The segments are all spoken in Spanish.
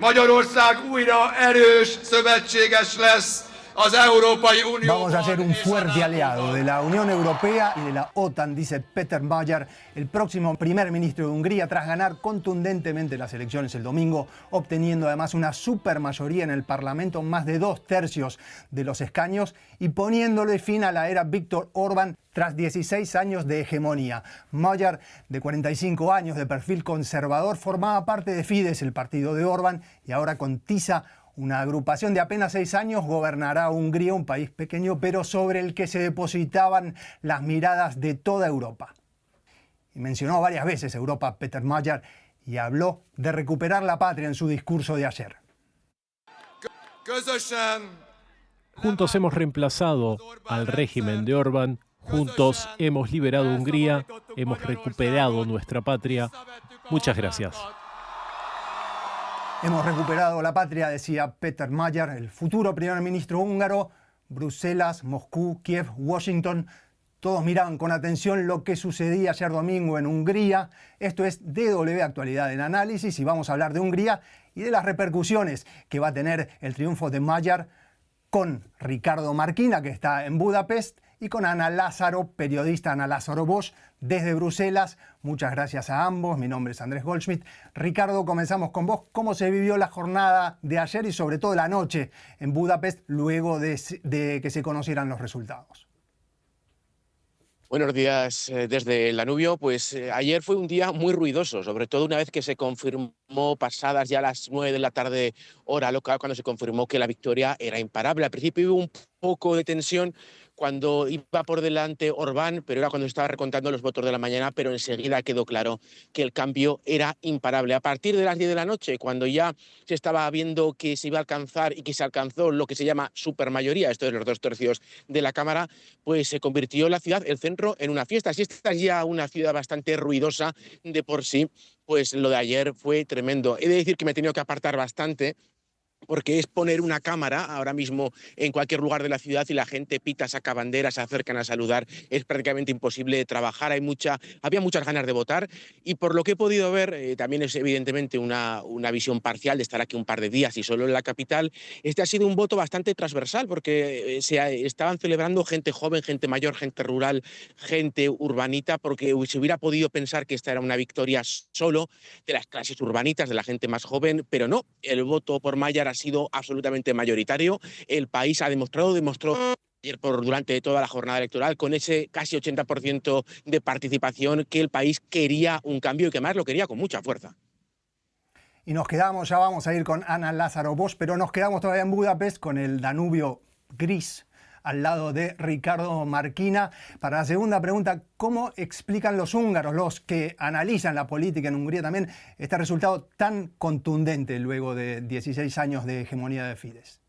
Magyarország újra erős szövetséges lesz az Európai Unióban. Vamos a ser un fuerte aliado de la Unión Europea y de la OTAN, dice Peter Magyar, el próximo primer ministro de Hungría, tras ganar contundentemente las elecciones el domingo, obteniendo además una supermayoría en el Parlamento, más de 2/3 de los escaños, y poniéndole fin a la era Viktor Orbán tras 16 años de hegemonía. Magyar, de 45 años, de perfil conservador, formaba parte de Fidesz, el partido de Orbán, y ahora con TISA, una agrupación de apenas 6 años, gobernará Hungría, un país pequeño, pero sobre el que se depositaban las miradas de toda Europa. Y mencionó varias veces Europa Peter Magyar y habló de recuperar la patria en su discurso de ayer. Juntos hemos reemplazado al régimen de Orbán, juntos hemos liberado Hungría, hemos recuperado nuestra patria. Muchas gracias. Hemos recuperado la patria, decía Peter Magyar, el futuro primer ministro húngaro. Bruselas, Moscú, Kiev, Washington, todos miraban con atención lo que sucedía ayer domingo en Hungría. Esto es DW Actualidad en Análisis y vamos a hablar de Hungría y de las repercusiones que va a tener el triunfo de Magyar con Ricardo Marquina, que está en Budapest, y con Ana Lázaro, periodista Ana Lázaro Bosch, desde Bruselas. Muchas gracias a ambos. Mi nombre es Andrés Goldschmidt. Ricardo, comenzamos con vos. ¿Cómo se vivió la jornada de ayer y sobre todo la noche en Budapest luego de que se conocieran los resultados? Buenos días desde el Danubio. Pues ayer fue un día muy ruidoso, sobre todo una vez que se confirmó, pasadas ya las 9 de la tarde hora local, cuando se confirmó que la victoria era imparable. Al principio hubo un poco de tensión cuando iba por delante Orbán, pero era cuando estaba recontando los votos de la mañana, pero enseguida quedó claro que el cambio era imparable. A partir de las 10 de la noche, cuando ya se estaba viendo que se iba a alcanzar y que se alcanzó lo que se llama supermayoría, esto de los 2/3 de la Cámara, pues se convirtió la ciudad, el centro, en una fiesta. Si esta es ya una ciudad bastante ruidosa de por sí, pues lo de ayer fue tremendo. He de decir que me he tenido que apartar bastante, porque es poner una cámara ahora mismo en cualquier lugar de la ciudad y la gente pita, saca banderas, se acercan a saludar. Es prácticamente imposible de trabajar. Había muchas ganas de votar y por lo que he podido ver, también es evidentemente una visión parcial de estar aquí un par de días y solo en la capital. Este ha sido un voto bastante transversal porque estaban celebrando gente joven, gente mayor, gente rural, gente urbanita, porque se hubiera podido pensar que esta era una victoria solo de las clases urbanitas, de la gente más joven, pero no. El voto por Magyar ha sido absolutamente mayoritario. El país demostró ayer durante toda la jornada electoral, con ese casi 80% de participación, que el país quería un cambio y que más lo quería con mucha fuerza. Y nos quedamos, ya vamos a ir con Ana Lázaro Bosch, pero nos quedamos todavía en Budapest con el Danubio gris al lado de Ricardo Marquina. Para la segunda pregunta, ¿cómo explican los húngaros, los que analizan la política en Hungría también, este resultado tan contundente luego de 16 años de hegemonía de Fidesz?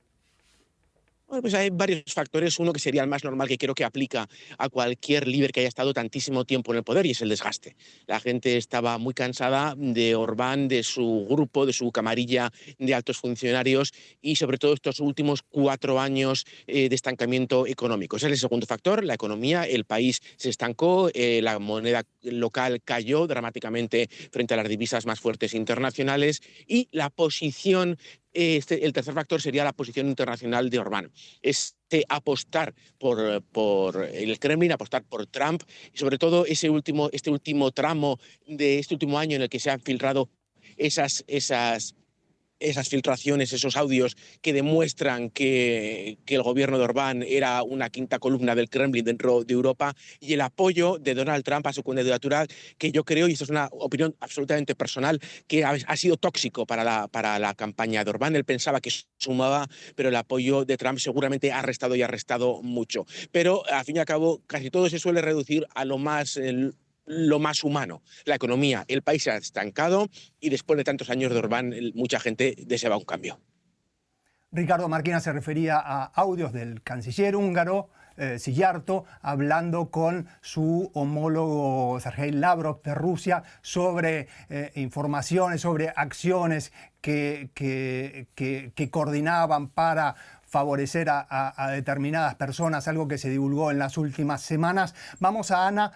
Bueno, pues hay varios factores. Uno que sería el más normal, que creo que aplica a cualquier líder que haya estado tantísimo tiempo en el poder, y es el desgaste. La gente estaba muy cansada de Orbán, de su grupo, de su camarilla de altos funcionarios y sobre todo estos últimos 4 años de estancamiento económico. Ese es el segundo factor, la economía. El país se estancó, la moneda local cayó dramáticamente frente a las divisas más fuertes internacionales y la posición. El tercer factor sería la posición internacional de Orbán. Apostar por el Kremlin, apostar por Trump y sobre todo este último tramo de este último año en el que se han filtrado esas filtraciones, esos audios que demuestran que el gobierno de Orbán era una quinta columna del Kremlin dentro de Europa, y el apoyo de Donald Trump a su candidatura, que yo creo, y esto es una opinión absolutamente personal, que ha sido tóxico para la campaña de Orbán. Él pensaba que sumaba, pero el apoyo de Trump seguramente ha restado mucho. Pero al fin y al cabo casi todo se suele reducir a lo más humano, la economía. El país se ha estancado y después de tantos años de Orbán, mucha gente deseaba un cambio. Ricardo Marquina se refería a audios del canciller húngaro, Szijjártó, hablando con su homólogo Sergei Lavrov de Rusia sobre informaciones, sobre acciones que coordinaban para favorecer a determinadas personas, algo que se divulgó en las últimas semanas. Vamos a Ana.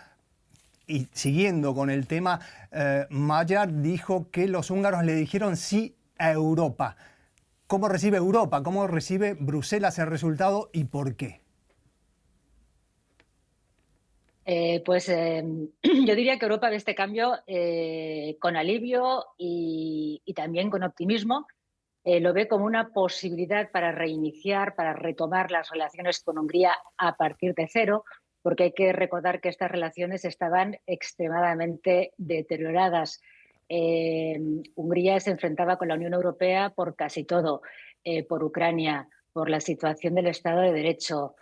Y siguiendo con el tema, Magyar dijo que los húngaros le dijeron sí a Europa. ¿Cómo recibe Europa? ¿Cómo recibe Bruselas el resultado y por qué? Yo diría que Europa ve este cambio con alivio y también con optimismo. Lo ve como una posibilidad para reiniciar, para retomar las relaciones con Hungría a partir de cero, porque hay que recordar que estas relaciones estaban extremadamente deterioradas. Hungría se enfrentaba con la Unión Europea por casi todo, por Ucrania, por la situación del Estado de Derecho,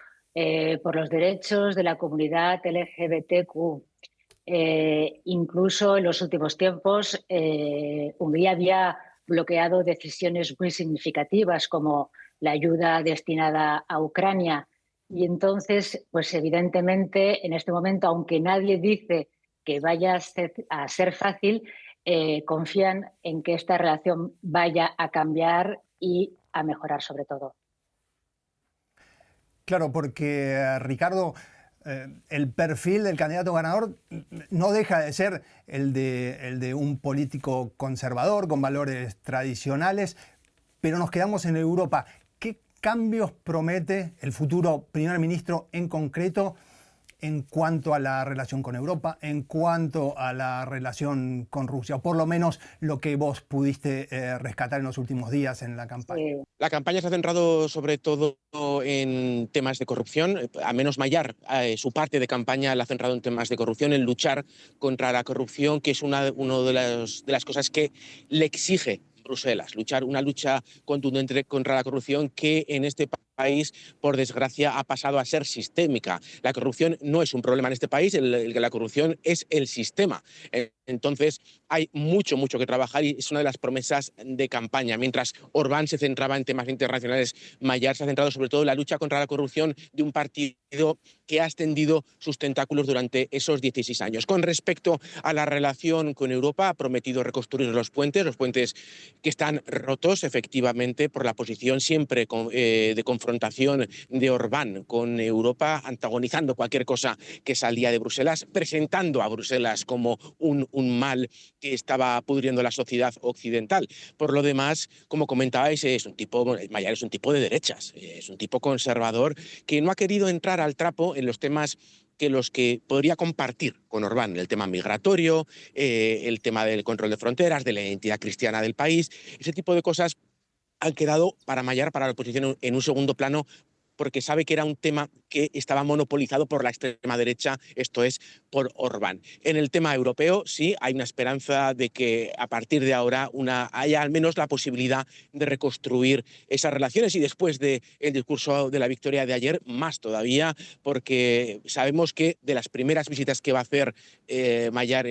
por los derechos de la comunidad LGBTQ. Incluso en los últimos tiempos, Hungría había bloqueado decisiones muy significativas como la ayuda destinada a Ucrania. Y entonces, pues evidentemente, en este momento, aunque nadie dice que vaya a ser fácil, confían en que esta relación vaya a cambiar y a mejorar sobre todo. Claro, porque Ricardo, el perfil del candidato ganador no deja de ser el de un político conservador con valores tradicionales, pero nos quedamos en Europa. ¿Qué cambios promete el futuro primer ministro en concreto en cuanto a la relación con Europa, en cuanto a la relación con Rusia, o por lo menos lo que vos pudiste rescatar en los últimos días en la campaña? La campaña se ha centrado sobre todo en temas de corrupción. A menos Mayar, su parte de campaña la ha centrado en temas de corrupción, en luchar contra la corrupción, que es una de las cosas que le exige Bruselas, una lucha contundente contra la corrupción que en este país, por desgracia, ha pasado a ser sistémica. La corrupción no es un problema en este país, la corrupción es el sistema. Entonces, hay mucho que trabajar y es una de las promesas de campaña. Mientras Orbán se centraba en temas internacionales, Mayar se ha centrado sobre todo en la lucha contra la corrupción de un partido que ha extendido sus tentáculos durante esos 16 años. Con respecto a la relación con Europa, ha prometido reconstruir los puentes que están rotos efectivamente por la posición siempre de confrontación de Orbán con Europa, antagonizando cualquier cosa que salía de Bruselas, presentando a Bruselas como un mal que estaba pudriendo la sociedad occidental. Por lo demás, como comentabais, Mayar es un tipo de derechas, es un tipo conservador que no ha querido entrar al trapo en los temas que podría compartir con Orbán, el tema migratorio, el tema del control de fronteras, de la identidad cristiana del país. Ese tipo de cosas han quedado para Mayar, para la oposición, en un segundo plano, porque sabe que era un tema que estaba monopolizado por la extrema derecha, esto es, por Orbán. En el tema europeo, sí, hay una esperanza de que a partir de ahora haya al menos la posibilidad de reconstruir esas relaciones, y después del discurso de la victoria de ayer, más todavía, porque sabemos que de las primeras visitas que va a hacer Mayar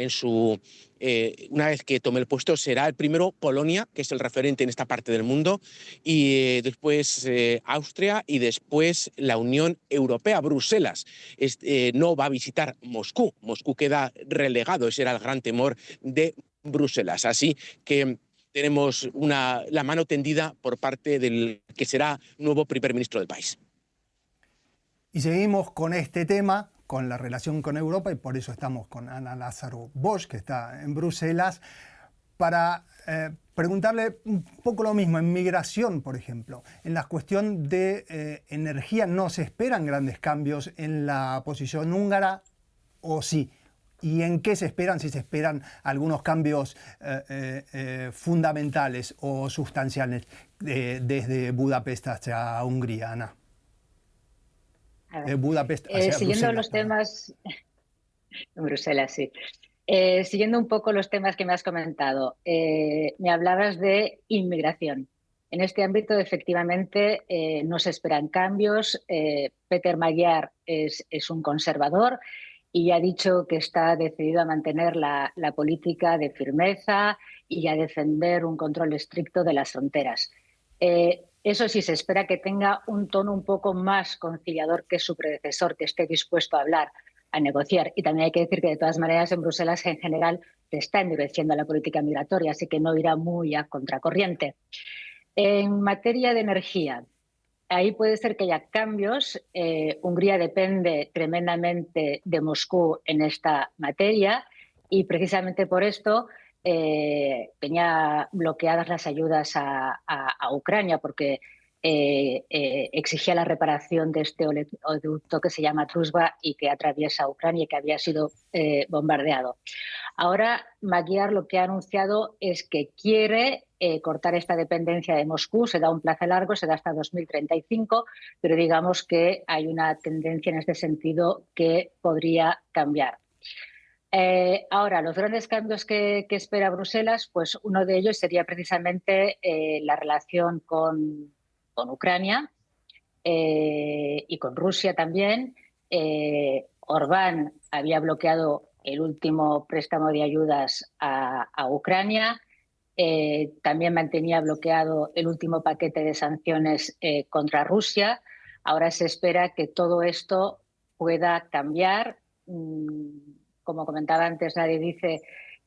una vez que tome el puesto, será el primero Polonia, que es el referente en esta parte del mundo, y después Austria, y después la Unión Europea, Bruselas. No va a visitar Moscú. Moscú queda relegado, ese era el gran temor de Bruselas. Así que tenemos la mano tendida por parte del que será nuevo primer ministro del país. Y seguimos con este tema, con la relación con Europa, y por eso estamos con Ana Lázaro Bosch, que está en Bruselas, para preguntarle un poco lo mismo. En migración, por ejemplo, en la cuestión de energía, ¿no se esperan grandes cambios en la posición húngara o sí? ¿Y en qué se esperan? Si se esperan algunos cambios fundamentales o sustanciales desde Budapest hacia Hungría, Ana. De Budapest hacia siguiendo Bruselas, los temas, en Bruselas, sí. Siguiendo un poco los temas que me has comentado, me hablabas de inmigración. En este ámbito, efectivamente, no se esperan cambios. Peter Magyar es un conservador y ha dicho que está decidido a mantener la política de firmeza y a defender un control estricto de las fronteras. Eso sí, se espera que tenga un tono un poco más conciliador que su predecesor, que esté dispuesto a hablar, a negociar. Y también hay que decir que, de todas maneras, en Bruselas en general se está endureciendo la política migratoria, así que no irá muy a contracorriente. En materia de energía, ahí puede ser que haya cambios. Hungría depende tremendamente de Moscú en esta materia y precisamente por esto tenía bloqueadas las ayudas a Ucrania porque exigía la reparación de este oleoducto que se llama Druzhba y que atraviesa Ucrania y que había sido bombardeado. Ahora Magyar lo que ha anunciado es que quiere cortar esta dependencia de Moscú, se da un plazo largo, se da hasta 2035, pero digamos que hay una tendencia en este sentido que podría cambiar. Ahora, los grandes cambios que espera Bruselas, pues uno de ellos sería precisamente la relación con Ucrania y con Rusia también. Orbán había bloqueado el último préstamo de ayudas a Ucrania. También mantenía bloqueado el último paquete de sanciones contra Rusia. Ahora se espera que todo esto pueda cambiar. Como comentaba antes, nadie dice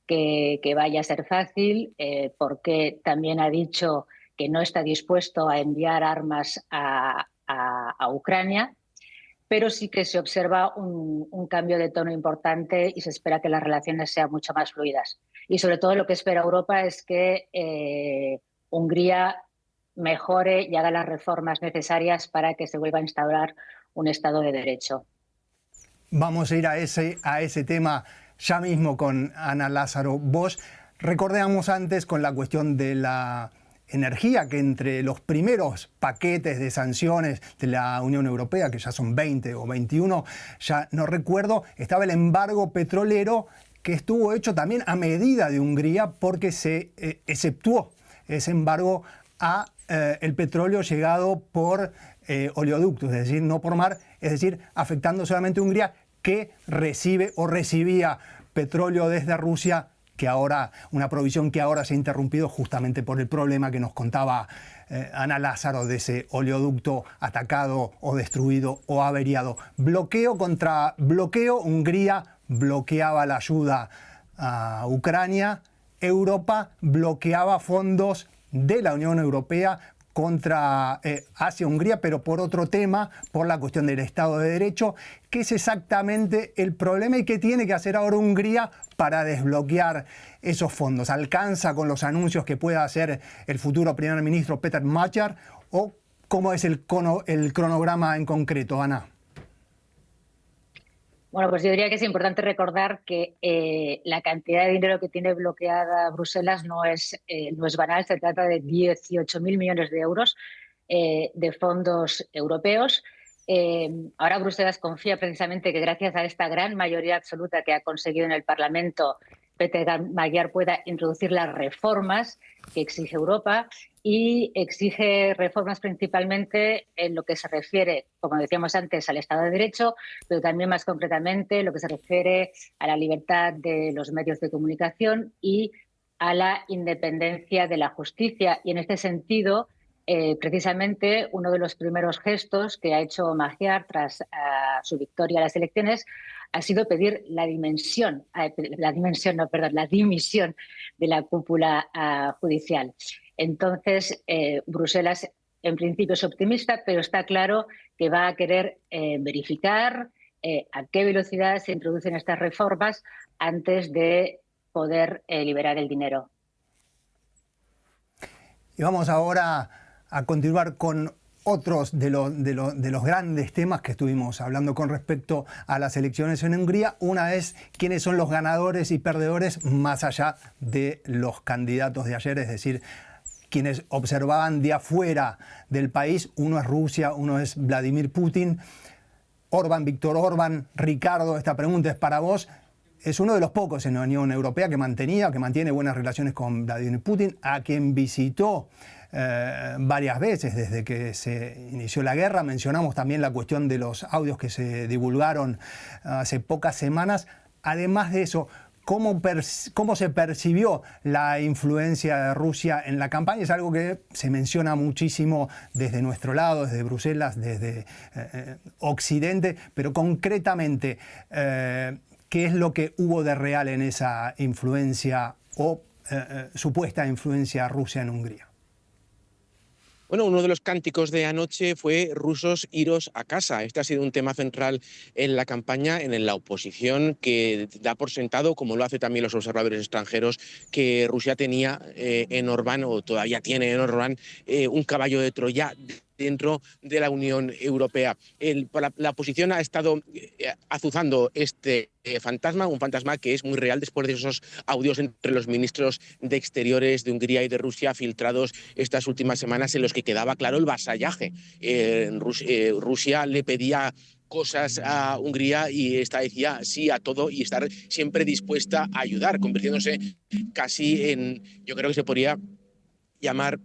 que vaya a ser fácil, porque también ha dicho que no está dispuesto a enviar armas a Ucrania, pero sí que se observa un cambio de tono importante y se espera que las relaciones sean mucho más fluidas. Y sobre todo lo que espera Europa es que Hungría mejore y haga las reformas necesarias para que se vuelva a instaurar un Estado de Derecho. Vamos a ir a ese tema ya mismo con Ana Lázaro Bosch. Recordamos antes con la cuestión de la energía, que entre los primeros paquetes de sanciones de la Unión Europea, que ya son 20 o 21, ya no recuerdo, estaba el embargo petrolero que estuvo hecho también a medida de Hungría porque se exceptuó ese embargo a el petróleo llegado por oleoductos, es decir, no por mar, es decir, afectando solamente a Hungría, que recibe o recibía petróleo desde Rusia, que ahora, una provisión que ahora se ha interrumpido justamente por el problema que nos contaba Ana Lázaro de ese oleoducto atacado o destruido o averiado. Bloqueo contra bloqueo, Hungría bloqueaba la ayuda a Ucrania, Europa bloqueaba fondos de la Unión Europea hacia Hungría, pero por otro tema, por la cuestión del Estado de Derecho, que es exactamente el problema y qué tiene que hacer ahora Hungría para desbloquear esos fondos. ¿Alcanza con los anuncios que pueda hacer el futuro primer ministro Peter Magyar o cómo es el cronograma en concreto, Ana? Bueno, pues yo diría que es importante recordar que la cantidad de dinero que tiene bloqueada Bruselas no es banal. Se trata de 18.000 millones de euros de fondos europeos. Ahora Bruselas confía precisamente que gracias a esta gran mayoría absoluta que ha conseguido en el Parlamento, Peter Magyar pueda introducir las reformas que exige Europa y exige reformas principalmente en lo que se refiere, como decíamos antes, al Estado de Derecho, pero también más concretamente lo que se refiere a la libertad de los medios de comunicación y a la independencia de la justicia. Y en este sentido, precisamente uno de los primeros gestos que ha hecho Magyar tras su victoria a las elecciones ha sido pedir la dimisión de la cúpula judicial. Entonces, Bruselas en principio es optimista, pero está claro que va a querer verificar a qué velocidad se introducen estas reformas antes de poder liberar el dinero. Y vamos ahora a continuar con otros de los grandes temas que estuvimos hablando con respecto a las elecciones en Hungría. Una es quiénes son los ganadores y perdedores más allá de los candidatos de ayer, es decir, quienes observaban de afuera del país. Uno es Rusia, uno es Vladimir Putin. Víctor Orbán, Ricardo, esta pregunta es para vos. Es uno de los pocos en la Unión Europea que mantiene buenas relaciones con Vladimir Putin, a quien visitó varias veces desde que se inició la guerra. Mencionamos también la cuestión de los audios que se divulgaron hace pocas semanas. Además de eso, ¿cómo se percibió la influencia de Rusia en la campaña? Es algo que se menciona muchísimo desde nuestro lado, desde Bruselas, desde Occidente, pero concretamente, ¿qué es lo que hubo de real en esa influencia o supuesta influencia rusa en Hungría? Bueno, uno de los cánticos de anoche fue rusos iros a casa. Este ha sido un tema central en la campaña, en la oposición, que da por sentado, como lo hacen también los observadores extranjeros, que Rusia tenía en Orbán, o todavía tiene en Orbán, un caballo de Troya dentro de la Unión Europea. La oposición ha estado azuzando este fantasma, un fantasma que es muy real después de esos audios entre los ministros de Exteriores de Hungría y de Rusia filtrados estas últimas semanas, en los que quedaba claro el vasallaje. Rusia le pedía cosas a Hungría y esta decía sí a todo y estar siempre dispuesta a ayudar, convirtiéndose casi en, yo creo que se podría llamar,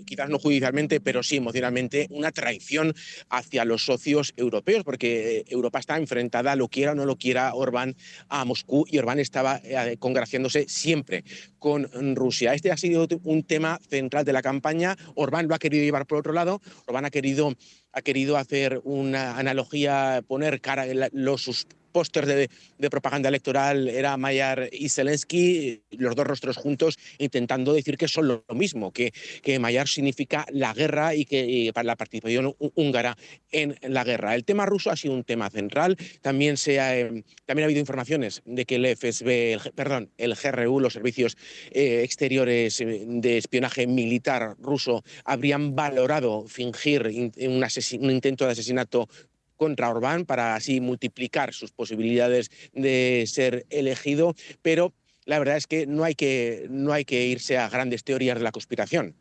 quizás no judicialmente, pero sí emocionalmente, una traición hacia los socios europeos, porque Europa está enfrentada, lo quiera o no lo quiera Orbán, a Moscú, y Orbán estaba congraciándose siempre con Rusia. Este ha sido un tema central de la campaña. Orbán lo ha querido llevar por otro lado. Orbán ha querido hacer una analogía, poner cara sus pósters de propaganda electoral era Mayer y Zelensky, los dos rostros juntos, intentando decir que son lo mismo, que Mayer significa la guerra y que para la participación húngara en la guerra. El tema ruso ha sido un tema central. También ha habido informaciones de que el GRU, los servicios exteriores de espionaje militar ruso, habrían valorado fingir un intento de asesinato contra Orbán para así multiplicar sus posibilidades de ser elegido, pero la verdad es que no hay que irse a grandes teorías de la conspiración.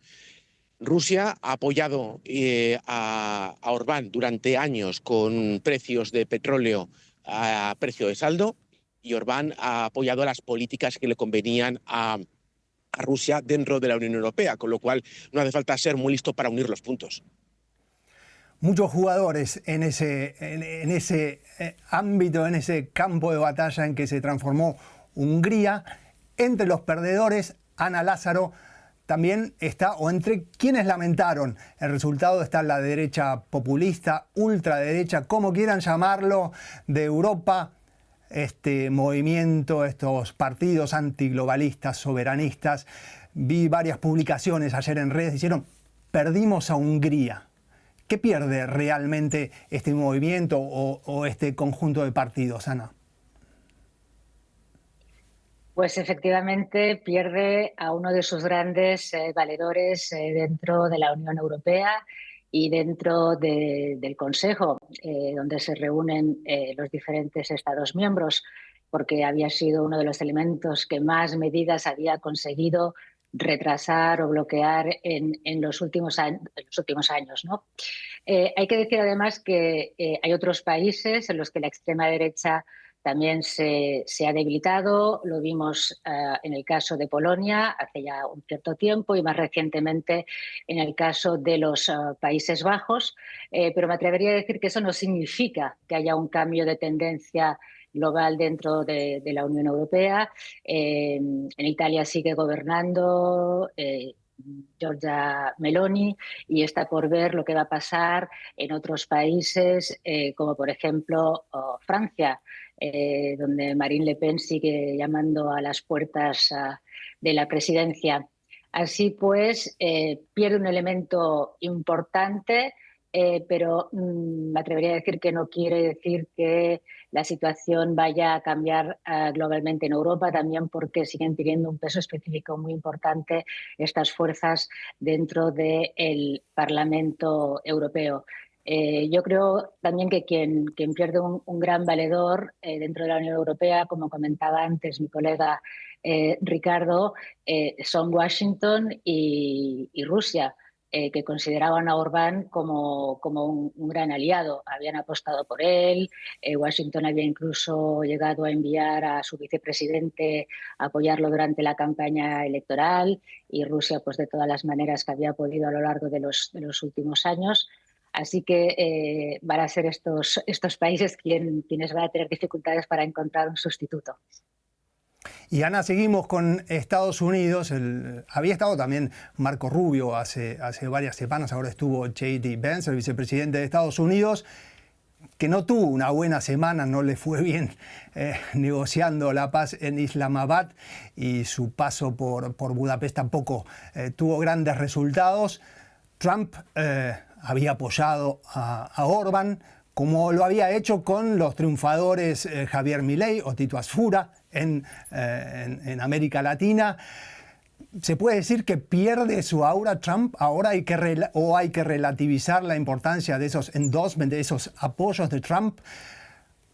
Rusia ha apoyado a Orbán durante años con precios de petróleo a precio de saldo, y Orbán ha apoyado las políticas que le convenían a Rusia dentro de la Unión Europea, con lo cual no hace falta ser muy listo para unir los puntos. Muchos jugadores en ese ámbito, en ese campo de batalla en que se transformó Hungría. Entre los perdedores, Ana Lázaro también está, o entre quienes lamentaron el resultado, está la derecha populista, ultraderecha, como quieran llamarlo, de Europa. Este movimiento, estos partidos antiglobalistas, soberanistas. Vi varias publicaciones ayer en redes, dijeron, perdimos a Hungría. ¿Qué pierde realmente este movimiento o este conjunto de partidos, Ana? Pues efectivamente pierde a uno de sus grandes valedores dentro de la Unión Europea y dentro del Consejo, donde se reúnen los diferentes Estados miembros, porque había sido uno de los elementos que más medidas había conseguido retrasar o bloquear en los últimos años, ¿no? Hay que decir además que hay otros países en los que la extrema derecha también se ha debilitado. Lo vimos en el caso de Polonia hace ya un cierto tiempo y más recientemente en el caso de los Países Bajos. Pero me atrevería a decir que eso no significa que haya un cambio de tendencia global dentro de la Unión Europea. En Italia sigue gobernando Giorgia Meloni y está por ver lo que va a pasar en otros países, como por ejemplo Francia, donde Marine Le Pen sigue llamando a las puertas de la presidencia. Así pues, pierde un elemento importante, pero me atrevería a decir que no quiere decir que la situación vaya a cambiar globalmente en Europa, también porque siguen teniendo un peso específico muy importante estas fuerzas dentro del Parlamento Europeo. Yo creo también que quien pierde un gran valedor dentro de la Unión Europea, como comentaba antes mi colega Ricardo, son Washington y Rusia, que consideraban a Orbán como un gran aliado. Habían apostado por él. Washington había incluso llegado a enviar a su vicepresidente a apoyarlo durante la campaña electoral, y Rusia, pues de todas las maneras que había podido a lo largo de los últimos años. Así que van a ser estos países quienes van a tener dificultades para encontrar un sustituto. Y Ana, seguimos con Estados Unidos. Había estado también Marco Rubio hace varias semanas, ahora estuvo J.D. Vance, el vicepresidente de Estados Unidos, que no tuvo una buena semana, no le fue bien negociando la paz en Islamabad, y su paso por Budapest tampoco tuvo grandes resultados. Trump había apoyado a Orbán, como lo había hecho con los triunfadores Javier Milei o Tito Asfura en América Latina. ¿Se puede decir que pierde su aura Trump? ¿Ahora hay que relativizar la importancia de esos endorsements, de esos apoyos de Trump?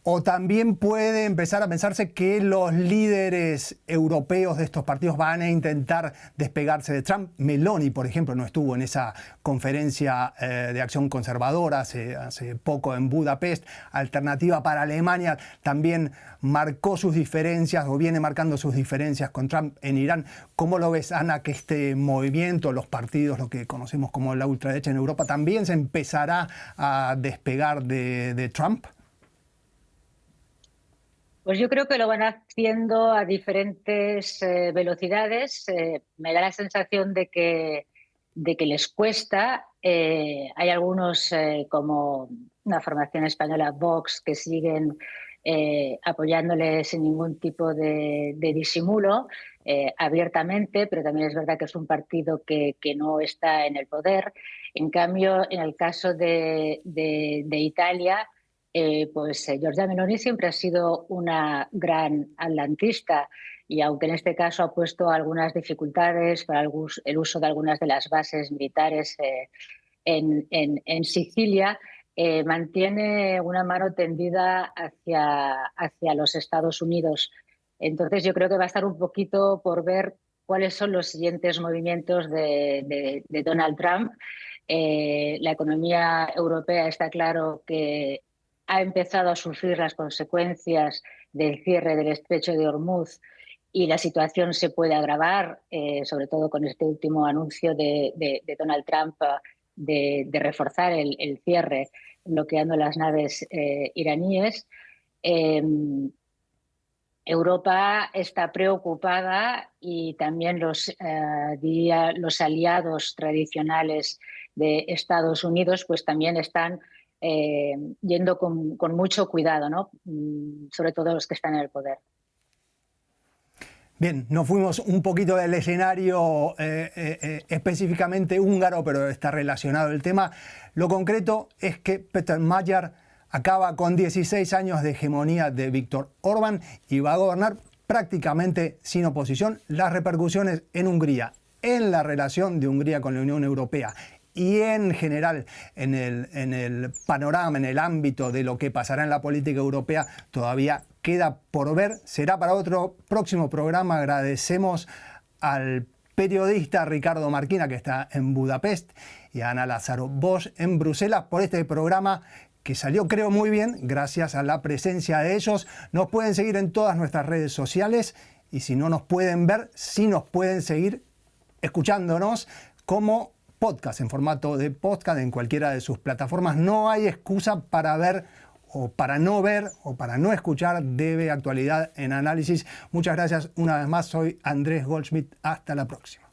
¿O también puede empezar a pensarse que los líderes europeos de estos partidos van a intentar despegarse de Trump? Meloni, por ejemplo, no estuvo en esa conferencia de acción conservadora hace poco en Budapest. Alternativa para Alemania también marcó sus diferencias o viene marcando sus diferencias con Trump en Irán. ¿Cómo lo ves, Ana, que este movimiento, los partidos, lo que conocemos como la ultraderecha en Europa, también se empezará a despegar de Trump? Pues yo creo que lo van haciendo a diferentes velocidades. Me da la sensación de que les cuesta. Hay algunos, como una formación española, Vox, que siguen apoyándole sin ningún tipo de disimulo, abiertamente, pero también es verdad que es un partido que no está en el poder. En cambio, en el caso de Italia, pues Giorgia Meloni siempre ha sido una gran atlantista y aunque en este caso ha puesto algunas dificultades para el uso de algunas de las bases militares en Sicilia, mantiene una mano tendida hacia los Estados Unidos. Entonces yo creo que va a estar un poquito por ver cuáles son los siguientes movimientos de Donald Trump. La economía europea está claro que ha empezado a sufrir las consecuencias del cierre del estrecho de Hormuz y la situación se puede agravar, sobre todo con este último anuncio de Donald Trump de reforzar el cierre, bloqueando las naves iraníes. Europa está preocupada y también los aliados tradicionales de Estados Unidos pues también están yendo con mucho cuidado, ¿no? Sobre todo los que están en el poder. Bien, nos fuimos un poquito del escenario específicamente húngaro, pero está relacionado el tema. Lo concreto es que Peter Magyar acaba con 16 años de hegemonía de Viktor Orbán y va a gobernar prácticamente sin oposición. Las repercusiones en Hungría, en la relación de Hungría con la Unión Europea y en general en el panorama, en el ámbito de lo que pasará en la política europea, todavía queda por ver. Será para otro próximo programa. Agradecemos al periodista Ricardo Marquina, que está en Budapest, y a Ana Lázaro Bosch en Bruselas por este programa que salió, creo, muy bien, gracias a la presencia de ellos. Nos pueden seguir en todas nuestras redes sociales y si no nos pueden ver, sí nos pueden seguir escuchándonos como podcast, en formato de podcast en cualquiera de sus plataformas. No hay excusa para ver o para no escuchar DB Actualidad en Análisis. Muchas gracias una vez más. Soy Andrés Goldschmidt. Hasta la próxima.